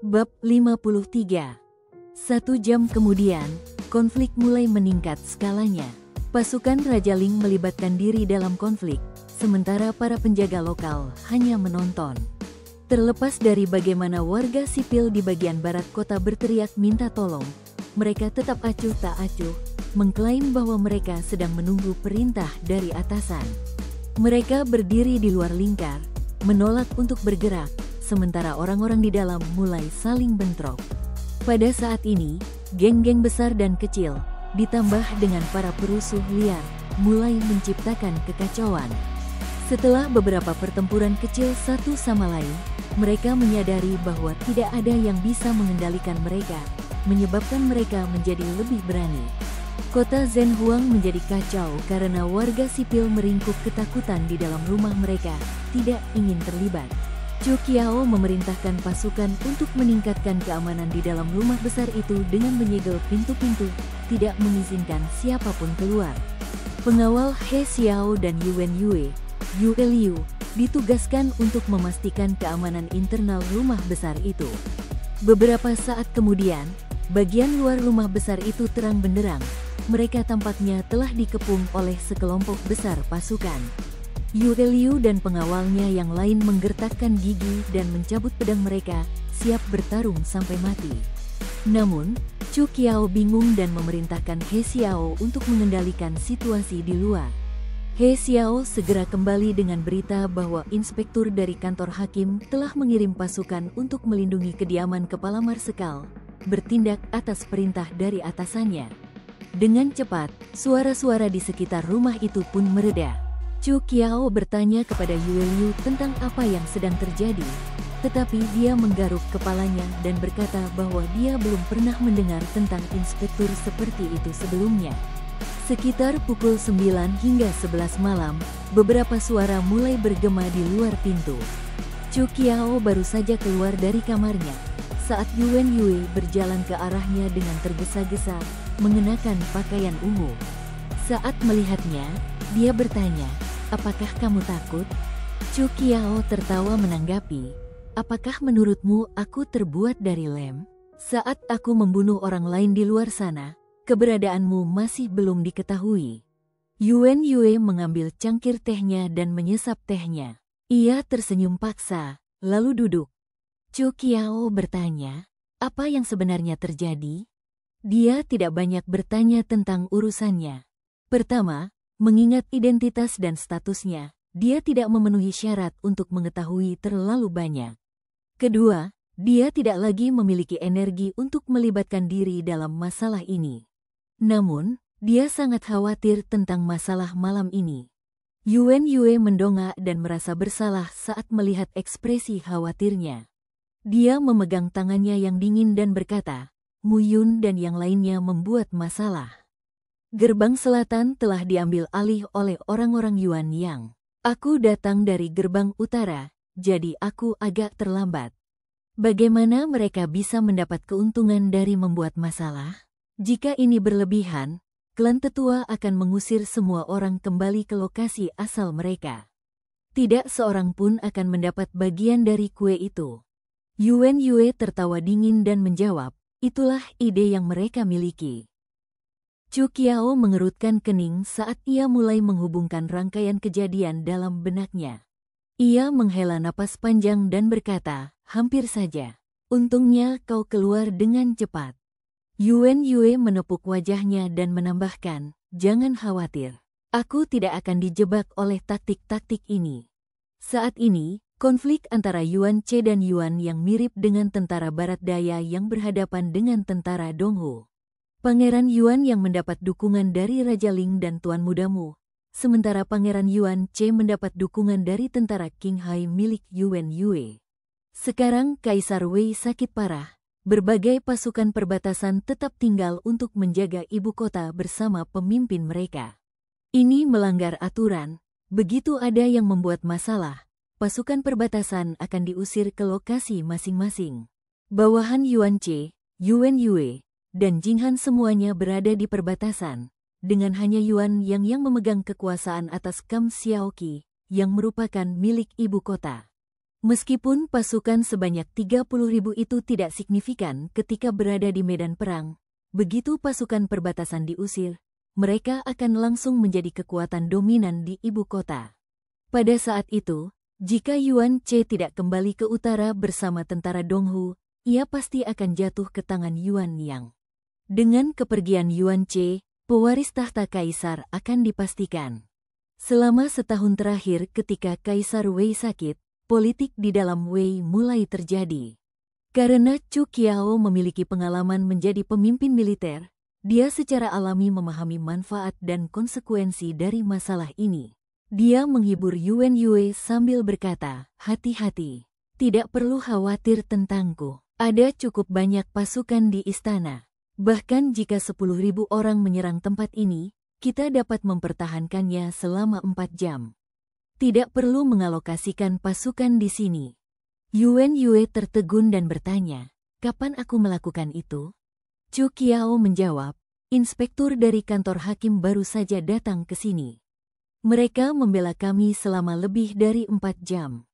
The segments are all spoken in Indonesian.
Bab 53. 1 jam kemudian, konflik mulai meningkat skalanya. Pasukan Raja Ling melibatkan diri dalam konflik, sementara para penjaga lokal hanya menonton. Terlepas dari bagaimana warga sipil di bagian barat kota berteriak minta tolong, mereka tetap acuh tak acuh, mengklaim bahwa mereka sedang menunggu perintah dari atasan. Mereka berdiri di luar lingkar, menolak untuk bergerak, sementara orang-orang di dalam mulai saling bentrok. Pada saat ini, geng-geng besar dan kecil, ditambah dengan para perusuh liar, mulai menciptakan kekacauan. Setelah beberapa pertempuran kecil satu sama lain, mereka menyadari bahwa tidak ada yang bisa mengendalikan mereka, menyebabkan mereka menjadi lebih berani. Kota Zhenhuang menjadi kacau karena warga sipil meringkuk ketakutan di dalam rumah mereka, tidak ingin terlibat. Chu Qiao memerintahkan pasukan untuk meningkatkan keamanan di dalam rumah besar itu dengan menyegel pintu-pintu, tidak mengizinkan siapapun keluar. Pengawal He Xiao dan Yuan Yue, Yue Liu, ditugaskan untuk memastikan keamanan internal rumah besar itu. Beberapa saat kemudian, bagian luar rumah besar itu terang benderang. Mereka tampaknya telah dikepung oleh sekelompok besar pasukan. Yue Liu dan pengawalnya yang lain menggertakkan gigi dan mencabut pedang mereka, siap bertarung sampai mati. Namun, Chu Qiao bingung dan memerintahkan He Xiao untuk mengendalikan situasi di luar. He Xiao segera kembali dengan berita bahwa inspektur dari kantor hakim telah mengirim pasukan untuk melindungi kediaman kepala marsekal, bertindak atas perintah dari atasannya. Dengan cepat, suara-suara di sekitar rumah itu pun mereda. Chu Qiao bertanya kepada Yue Liu tentang apa yang sedang terjadi, tetapi dia menggaruk kepalanya dan berkata bahwa dia belum pernah mendengar tentang inspektur seperti itu sebelumnya. Sekitar pukul 9 hingga 11 malam, beberapa suara mulai bergema di luar pintu. Chu Qiao baru saja keluar dari kamarnya, saat Yuan Yue berjalan ke arahnya dengan tergesa-gesa, mengenakan pakaian ungu. Saat melihatnya, dia bertanya, "Apakah kamu takut?" Chu Qiao tertawa menanggapi, "Apakah menurutmu aku terbuat dari lem? Saat aku membunuh orang lain di luar sana, keberadaanmu masih belum diketahui." Yuan Yue mengambil cangkir tehnya dan menyesap tehnya. Ia tersenyum paksa, lalu duduk. Chu Qiao bertanya, "Apa yang sebenarnya terjadi?" Dia tidak banyak bertanya tentang urusannya. Pertama, mengingat identitas dan statusnya, dia tidak memenuhi syarat untuk mengetahui terlalu banyak. Kedua, dia tidak lagi memiliki energi untuk melibatkan diri dalam masalah ini. Namun, dia sangat khawatir tentang masalah malam ini. Yuan Yue mendongak dan merasa bersalah saat melihat ekspresi khawatirnya. Dia memegang tangannya yang dingin dan berkata, "Mu Yun dan yang lainnya membuat masalah. Gerbang selatan telah diambil alih oleh orang-orang Yuan Yang. Aku datang dari gerbang utara, jadi aku agak terlambat. Bagaimana mereka bisa mendapat keuntungan dari membuat masalah? Jika ini berlebihan, klan tetua akan mengusir semua orang kembali ke lokasi asal mereka. Tidak seorang pun akan mendapat bagian dari kue itu." Yuan Yue tertawa dingin dan menjawab, "Itulah ide yang mereka miliki." Chu Qiao mengerutkan kening saat ia mulai menghubungkan rangkaian kejadian dalam benaknya. Ia menghela napas panjang dan berkata, "Hampir saja. Untungnya kau keluar dengan cepat." Yuan Yue menepuk wajahnya dan menambahkan, "Jangan khawatir. Aku tidak akan dijebak oleh taktik-taktik ini." Saat ini, konflik antara Yuan Che dan Yuan yang mirip dengan tentara barat daya yang berhadapan dengan tentara Donghu. Pangeran Yuan yang mendapat dukungan dari Raja Ling dan Tuan Mudamu, sementara Pangeran Yuan Che mendapat dukungan dari tentara Qinghai milik Yuan Yue. Sekarang Kaisar Wei sakit parah, berbagai pasukan perbatasan tetap tinggal untuk menjaga ibu kota bersama pemimpin mereka. Ini melanggar aturan, begitu ada yang membuat masalah, pasukan perbatasan akan diusir ke lokasi masing-masing. Bawahan Yuan Che, Yuan Yue, dan Jinghan semuanya berada di perbatasan, dengan hanya Yuan yang memegang kekuasaan atas Kam Xiaoqi, yang merupakan milik ibu kota. Meskipun pasukan sebanyak 30.000 itu tidak signifikan ketika berada di medan perang, begitu pasukan perbatasan diusir, mereka akan langsung menjadi kekuatan dominan di ibu kota. Pada saat itu, jika Yuan Che tidak kembali ke utara bersama tentara Donghu, ia pasti akan jatuh ke tangan Yuan Yang. Dengan kepergian Yuan Che, pewaris tahta kaisar akan dipastikan. Selama setahun terakhir ketika Kaisar Wei sakit, politik di dalam Wei mulai terjadi. Karena Chu Qiao memiliki pengalaman menjadi pemimpin militer, dia secara alami memahami manfaat dan konsekuensi dari masalah ini. Dia menghibur Yuan Yue sambil berkata, "Hati-hati, tidak perlu khawatir tentangku. Ada cukup banyak pasukan di istana. Bahkan jika 10.000 orang menyerang tempat ini, kita dapat mempertahankannya selama 4 jam. Tidak perlu mengalokasikan pasukan di sini." Yuan Yue tertegun dan bertanya, "Kapan aku melakukan itu?" Chu Qiao menjawab, "Inspektur dari kantor hakim baru saja datang ke sini. Mereka membela kami selama lebih dari 4 jam."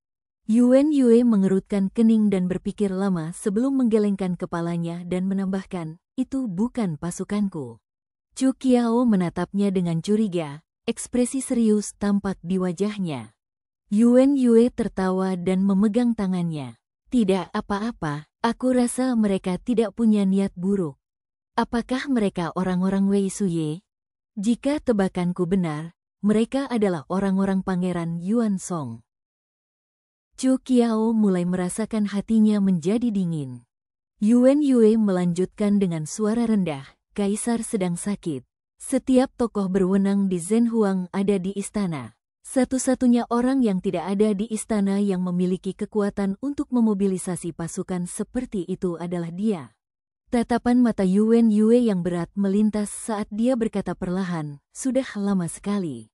Yuan Yue mengerutkan kening dan berpikir lama sebelum menggelengkan kepalanya dan menambahkan, "Itu bukan pasukanku." Chu Qiao menatapnya dengan curiga. Ekspresi serius tampak di wajahnya. Yuan Yue tertawa dan memegang tangannya. "Tidak apa-apa, aku rasa mereka tidak punya niat buruk. Apakah mereka orang-orang Wei Suye? Jika tebakanku benar, mereka adalah orang-orang Pangeran Yuan Song." Chu Qiao mulai merasakan hatinya menjadi dingin. Yuan Yue melanjutkan dengan suara rendah, "Kaisar sedang sakit. Setiap tokoh berwenang di Zhenhuang ada di istana. Satu-satunya orang yang tidak ada di istana yang memiliki kekuatan untuk memobilisasi pasukan seperti itu adalah dia." Tatapan mata Yuan Yue yang berat melintas saat dia berkata perlahan, "Sudah lama sekali.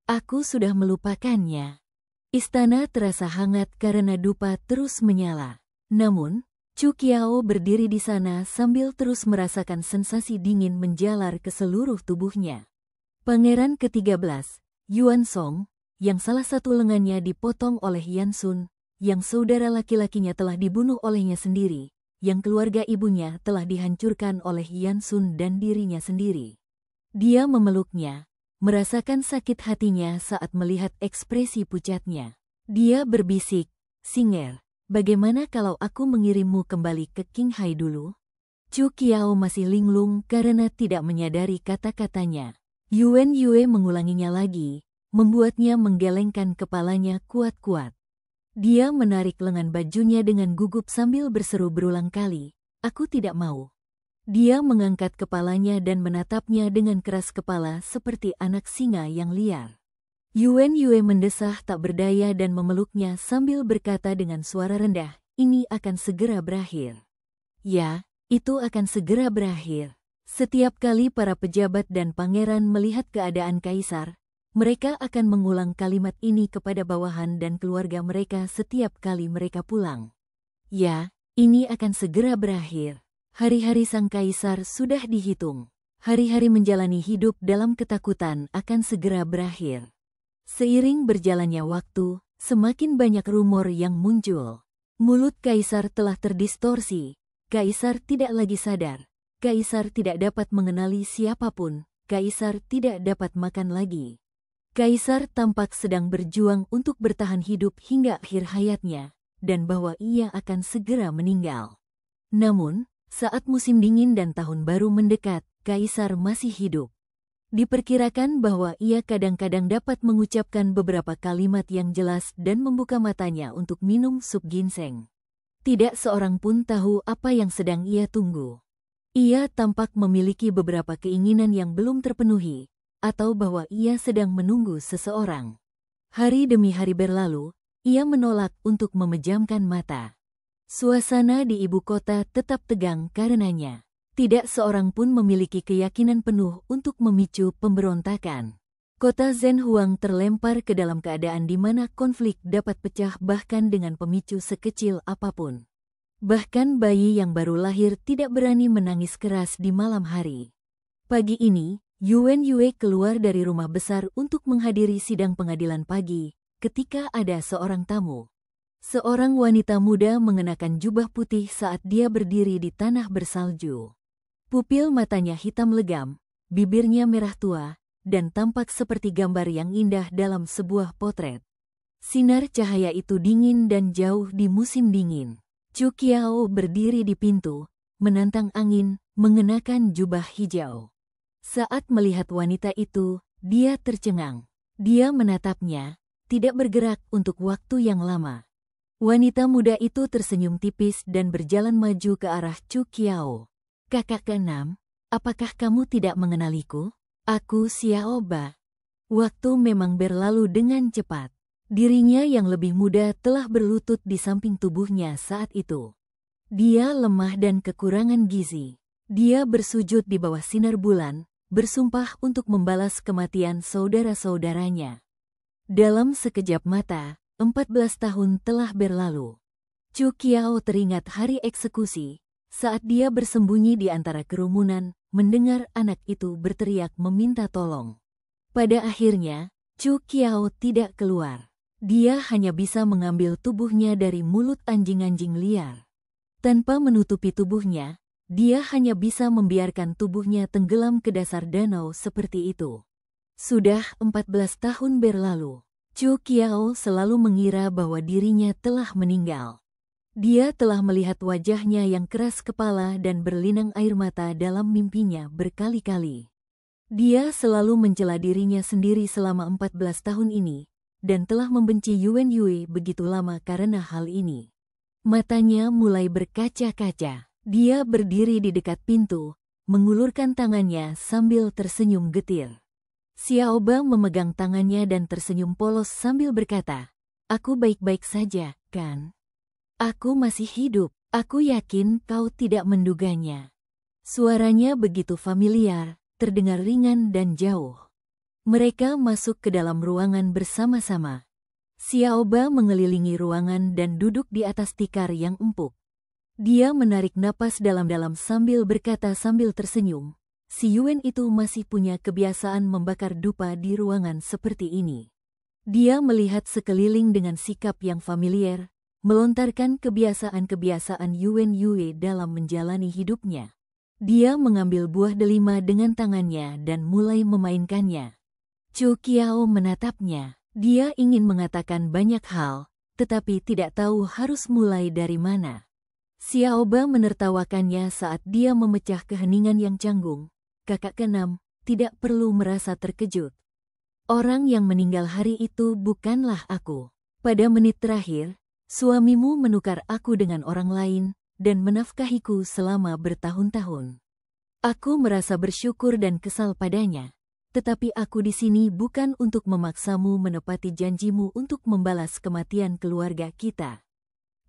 Aku sudah melupakannya." Istana terasa hangat karena dupa terus menyala. Namun, Chu Qiao berdiri di sana sambil terus merasakan sensasi dingin menjalar ke seluruh tubuhnya. Pangeran ke-13, Yuan Song, yang salah satu lengannya dipotong oleh Yan Sun, yang saudara laki-lakinya telah dibunuh olehnya sendiri, yang keluarga ibunya telah dihancurkan oleh Yan Sun dan dirinya sendiri. Dia memeluknya, merasakan sakit hatinya saat melihat ekspresi pucatnya. Dia berbisik, "Singer, bagaimana kalau aku mengirimmu kembali ke Qinghai dulu?" Chu Qiao masih linglung karena tidak menyadari kata-katanya. Yuan Yue mengulanginya lagi, membuatnya menggelengkan kepalanya kuat-kuat. Dia menarik lengan bajunya dengan gugup sambil berseru berulang kali, "Aku tidak mau." Dia mengangkat kepalanya dan menatapnya dengan keras kepala seperti anak singa yang liar. Yuan Yue mendesah tak berdaya dan memeluknya sambil berkata dengan suara rendah, "Ini akan segera berakhir." Ya, itu akan segera berakhir. Setiap kali para pejabat dan pangeran melihat keadaan kaisar, mereka akan mengulang kalimat ini kepada bawahan dan keluarga mereka setiap kali mereka pulang. Ya, ini akan segera berakhir. Hari-hari sang kaisar sudah dihitung. Hari-hari menjalani hidup dalam ketakutan akan segera berakhir. Seiring berjalannya waktu, semakin banyak rumor yang muncul. Mulut kaisar telah terdistorsi. Kaisar tidak lagi sadar. Kaisar tidak dapat mengenali siapapun. Kaisar tidak dapat makan lagi. Kaisar tampak sedang berjuang untuk bertahan hidup hingga akhir hayatnya, dan bahwa ia akan segera meninggal. Namun, saat musim dingin dan tahun baru mendekat, kaisar masih hidup. Diperkirakan bahwa ia kadang-kadang dapat mengucapkan beberapa kalimat yang jelas dan membuka matanya untuk minum sup ginseng. Tidak seorang pun tahu apa yang sedang ia tunggu. Ia tampak memiliki beberapa keinginan yang belum terpenuhi, atau bahwa ia sedang menunggu seseorang. Hari demi hari berlalu, ia menolak untuk memejamkan mata. Suasana di ibu kota tetap tegang karenanya. Tidak seorang pun memiliki keyakinan penuh untuk memicu pemberontakan. Kota Zhenhuang terlempar ke dalam keadaan di mana konflik dapat pecah bahkan dengan pemicu sekecil apapun. Bahkan bayi yang baru lahir tidak berani menangis keras di malam hari. Pagi ini, Yuan Yue keluar dari rumah besar untuk menghadiri sidang pengadilan pagi, ketika ada seorang tamu. Seorang wanita muda mengenakan jubah putih saat dia berdiri di tanah bersalju. Pupil matanya hitam legam, bibirnya merah tua, dan tampak seperti gambar yang indah dalam sebuah potret. Sinar cahaya itu dingin dan jauh di musim dingin. Chu Qiao berdiri di pintu, menantang angin, mengenakan jubah hijau. Saat melihat wanita itu, dia tercengang. Dia menatapnya, tidak bergerak untuk waktu yang lama. Wanita muda itu tersenyum tipis dan berjalan maju ke arah Chu Qiao. "Kakak keenam, apakah kamu tidak mengenaliku? Aku Xiao Ba." Waktu memang berlalu dengan cepat. Dirinya yang lebih muda telah berlutut di samping tubuhnya saat itu. Dia lemah dan kekurangan gizi. Dia bersujud di bawah sinar bulan, bersumpah untuk membalas kematian saudara-saudaranya. Dalam sekejap mata, 14 tahun telah berlalu. Chu Qiao teringat hari eksekusi, saat dia bersembunyi di antara kerumunan, mendengar anak itu berteriak meminta tolong. Pada akhirnya, Chu Qiao tidak keluar. Dia hanya bisa mengambil tubuhnya dari mulut anjing-anjing liar. Tanpa menutupi tubuhnya, dia hanya bisa membiarkan tubuhnya tenggelam ke dasar danau seperti itu. Sudah 14 tahun berlalu. Chu Qiao selalu mengira bahwa dirinya telah meninggal. Dia telah melihat wajahnya yang keras kepala dan berlinang air mata dalam mimpinya berkali-kali. Dia selalu mencela dirinya sendiri selama 14 tahun ini, dan telah membenci Yuan Yue begitu lama karena hal ini. Matanya mulai berkaca-kaca. Dia berdiri di dekat pintu, mengulurkan tangannya sambil tersenyum getir. Xiao Ba memegang tangannya dan tersenyum polos sambil berkata, "Aku baik-baik saja, kan? Aku masih hidup. Aku yakin kau tidak menduganya." Suaranya begitu familiar, terdengar ringan dan jauh. Mereka masuk ke dalam ruangan bersama-sama. Xiao Ba mengelilingi ruangan dan duduk di atas tikar yang empuk. Dia menarik napas dalam-dalam sambil berkata sambil tersenyum, "Si Yuan itu masih punya kebiasaan membakar dupa di ruangan seperti ini." Dia melihat sekeliling dengan sikap yang familiar, melontarkan kebiasaan-kebiasaan Yuan Yue dalam menjalani hidupnya. Dia mengambil buah delima dengan tangannya dan mulai memainkannya. Chu Qiao menatapnya. Dia ingin mengatakan banyak hal, tetapi tidak tahu harus mulai dari mana. Xiao Ba menertawakannya saat dia memecah keheningan yang canggung. "Kakak keenam, tidak perlu merasa terkejut. Orang yang meninggal hari itu bukanlah aku. Pada menit terakhir, suamimu menukar aku dengan orang lain dan menafkahiku selama bertahun-tahun. Aku merasa bersyukur dan kesal padanya, tetapi aku di sini bukan untuk memaksamu menepati janjimu untuk membalas kematian keluarga kita.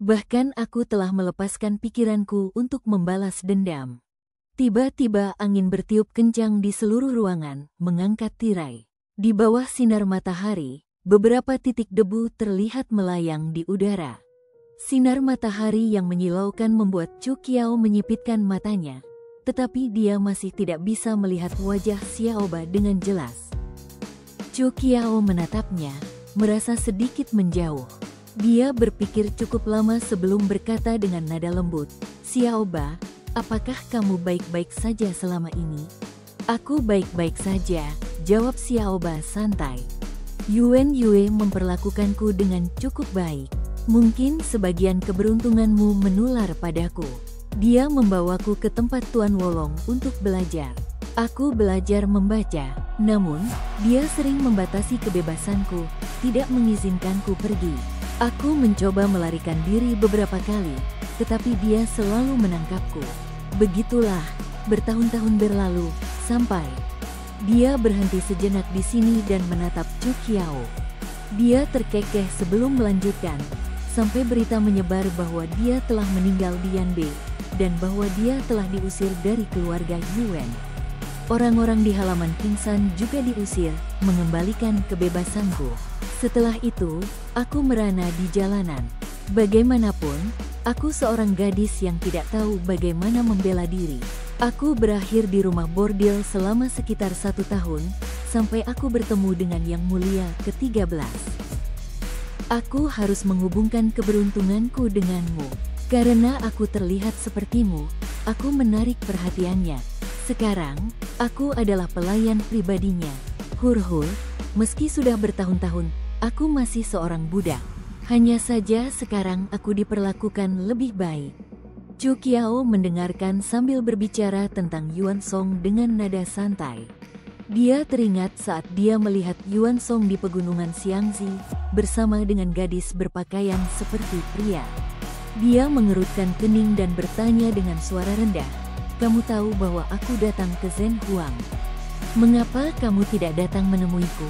Bahkan aku telah melepaskan pikiranku untuk membalas dendam." Tiba-tiba angin bertiup kencang di seluruh ruangan, mengangkat tirai. Di bawah sinar matahari, beberapa titik debu terlihat melayang di udara. Sinar matahari yang menyilaukan membuat Chu Qiao menyipitkan matanya, tetapi dia masih tidak bisa melihat wajah Xiao Ba dengan jelas. Chu Qiao menatapnya, merasa sedikit menjauh. Dia berpikir cukup lama sebelum berkata dengan nada lembut, "Xiao Ba, apakah kamu baik-baik saja selama ini?" "Aku baik-baik saja," jawab Xiao Ba santai. "Yuan Yue memperlakukanku dengan cukup baik. Mungkin sebagian keberuntunganmu menular padaku. Dia membawaku ke tempat Tuan Wolong untuk belajar. Aku belajar membaca, namun dia sering membatasi kebebasanku, tidak mengizinkanku pergi. Aku mencoba melarikan diri beberapa kali, tetapi dia selalu menangkapku. Begitulah, bertahun-tahun berlalu, sampai..." Dia berhenti sejenak di sini dan menatap Chu Qiao. Dia terkekeh sebelum melanjutkan, sampai berita menyebar bahwa dia telah meninggal di Yanbei, dan bahwa dia telah diusir dari keluarga Yuan. Orang-orang di halaman Kingsan juga diusir, mengembalikan kebebasanku. Setelah itu, aku merana di jalanan. Bagaimanapun, aku seorang gadis yang tidak tahu bagaimana membela diri. Aku berakhir di rumah bordil selama sekitar 1 tahun, sampai aku bertemu dengan Yang Mulia ke-13. Aku harus menghubungkan keberuntunganku denganmu. Karena aku terlihat sepertimu, aku menarik perhatiannya. Sekarang, aku adalah pelayan pribadinya. Hur-hur, meski sudah bertahun-tahun, aku masih seorang budak. Hanya saja sekarang aku diperlakukan lebih baik. Chu Qiao mendengarkan sambil berbicara tentang Yuan Song dengan nada santai. Dia teringat saat dia melihat Yuan Song di pegunungan Xiangzi bersama dengan gadis berpakaian seperti pria. Dia mengerutkan kening dan bertanya dengan suara rendah, "Kamu tahu bahwa aku datang ke Zhen Huang. Mengapa kamu tidak datang menemuiku?"